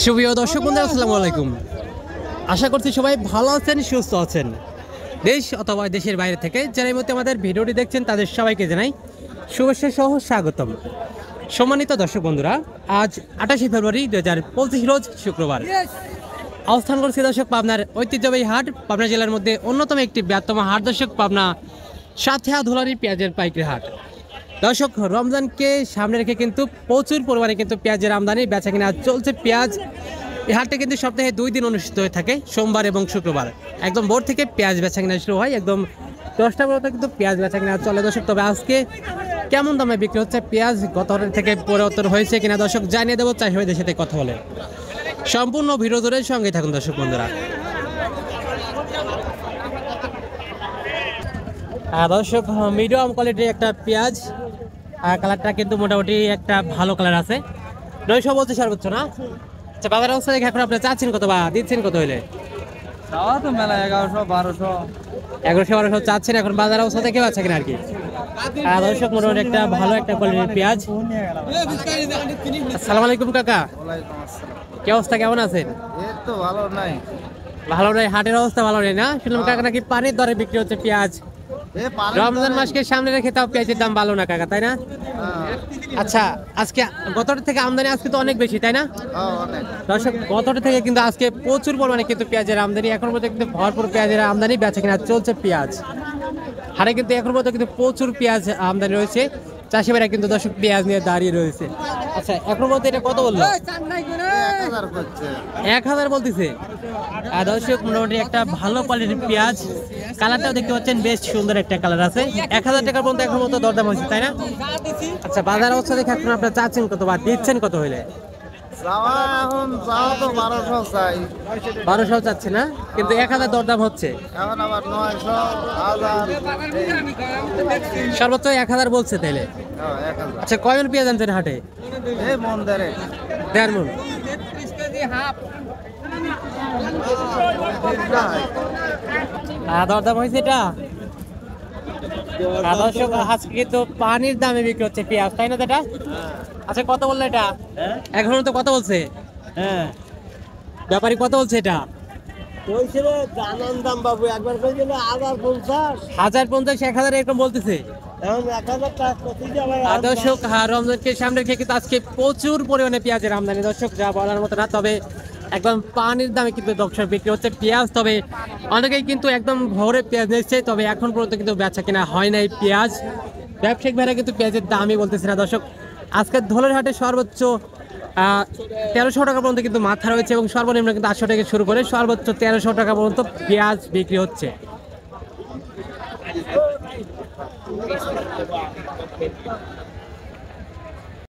সুপ্রিয় দর্শক বন্ধুরা আসসালামু আলাইকুম। আশা করছি সবাই ভালো আছেন, সুস্থ আছেন। দেশ অথবা দেশের বাইরে থেকে যারা এই মুহূর্তে আমাদের ভিডিওটি দেখছেন তাদের সবাইকে জানাই শুভেচ্ছা সহ স্বাগতম। সম্মানিত দর্শক বন্ধুরা, আজ 28 ফেব্রুয়ারি 2025 রোজ শুক্রবার। অবস্থান করছি দর্শক পাবনার ঐতিহ্যবাহী হাট, পাবনা জেলার মধ্যে অন্যতম একটি বৃহত্তম হাট দর্শক, পাবনা সাথিয়া ধুলারি পেঁয়াজের পাইকারি হাট। দর্শক, রমজানকে সামনে রেখে কিন্তু প্রচুর পরিমাণে কিন্তু পেঁয়াজের আমদানি বেচা কিনা চলছে। পেঁয়াজ এই হাটটা কিন্তু সপ্তাহে 2 দিন অনুষ্ঠিত হয়ে থাকে, সোমবার এবং শুক্রবার। একদম ভোর থেকে পেঁয়াজ বেচা কিনা শুরু হয়, একদম 10টা পর্যন্ত কিন্তু পেঁয়াজ বেচা কিনা চলে দর্শক। তবে আজকে কেমন দামে বিক্রি হচ্ছে পেঁয়াজ, গত হাটের থেকে পরিবর্তন হয়েছে কিনা দর্শক জানিয়ে দেবো চাষিদের সাথে কথা বলে। সম্পূর্ণ ভিডিও ধরে সঙ্গে থাকুন দর্শক বন্ধুরা। দর্শক, মিডিয়াম কোয়ালিটির একটা পেঁয়াজ, কালারটা কিন্তু মোটামুটি একটা ভালো কালার আছে। 900 বলছে সর্বোচ্চ না? আচ্ছা, বাজার অবস্থা দেখে এখন আপনি চাচ্ছেন কত বা দিচ্ছেন কত হলে? তো মেলা 1100 1200 চাচ্ছেন, এখন বাজার অবস্থা দেখে আছে কিনা আর কি। দর্শক, মোটামুটি একটা ভালো একটা কোয়ালিটির পেঁয়াজ। আসসালামু আলাইকুম কাকা, কি অবস্থা, কেমন আছেন? ভালো নাই, হাটের অবস্থা ভালো নেই না? শুনলাম কাকা নাকি পানির দরে বিক্রি হচ্ছে পেঁয়াজ। রমজান মাসকে সামনে রেখে তাও পেঁয়াজের দাম ভালো না কাকা, তাই না? আচ্ছা, আজকে গতটা থেকে আমদানি আজকে তো অনেক বেশি, তাই না দর্শক? গতটা থেকে কিন্তু আজকে প্রচুর পরিমাণে কিন্তু পেঁয়াজের আমদানি, এখন পর্যন্ত কিন্তু ভরপুর পেঁয়াজের আমদানি বেচা কিনা চলছে। পেঁয়াজ হারে কিন্তু এখন পর্যন্ত কিন্তু প্রচুর পেঁয়াজ আমদানি রয়েছে। চাষি ভাইরা কিন্তু দর্শক পেঁয়াজ নিয়ে দাঁড়িয়ে রয়েছে। আচ্ছা, এখন বলতে এটা কত বললো? 1000 বলতেছে। দর্শক, মোটামুটি একটা ভালো কোয়ালিটির পেঁয়াজ, কালারটাও দেখতে পাচ্ছেন বেশ সুন্দর একটা কালার আছে। 1000 টাকার পর্যন্ত এখন মতো দরদাম হয়েছে, তাই না? আচ্ছা, বাজার অবস্থা দেখে এখন আপনারা চাচ্ছেন কত বা দিচ্ছেন কত হইলে? 1200 চাচ্ছে না, কিন্তু 1000 দরদাম হচ্ছে। সর্বোচ্চ 1000 বলছে তাইলে। আচ্ছা, কয়জন পেঁয়াজ আনছেন হাটে? 1.5 মণ। দরদাম হয়েছে এটা। দর্শক, আজকে কিন্তু পানির দামে বিক্রি হচ্ছে পেঁয়াজ, তাই না এটা? আচ্ছা, কত বললো এটা? এখন তো কত বলছে? হ্যাঁ, ব্যাপারী কত বলছে এটা? 1050 1050 এরকম বলতেছে। দর্শক, রমজানকে সামনে রেখে কিন্তু আজকে প্রচুর পরিমাণে পেঁয়াজের আমদানি দর্শক, যা বলার মতো না। তবে একদম পানির দামে কিন্তু দর্শক বিক্রি হচ্ছে পেঁয়াজ। তবে অনেকেই কিন্তু একদম ভোরে পেঁয়াজ নিচ্ছে, তবে এখন পর্যন্ত কিন্তু বেচা কিনা হয় নাই পেঁয়াজ। ব্যবসায়িক ভাইরা কিন্তু পেঁয়াজের দামই বলতেছে না দর্শক। আজকে ধলের হাটে সর্বোচ্চ 1300 টাকা পর্যন্ত কিন্তু মাথা রয়েছে, এবং সর্বনিম্ন কিন্তু 800 থেকে শুরু করে সর্বোচ্চ 1300 টাকা পর্যন্ত পেঁয়াজ বিক্রি হচ্ছে।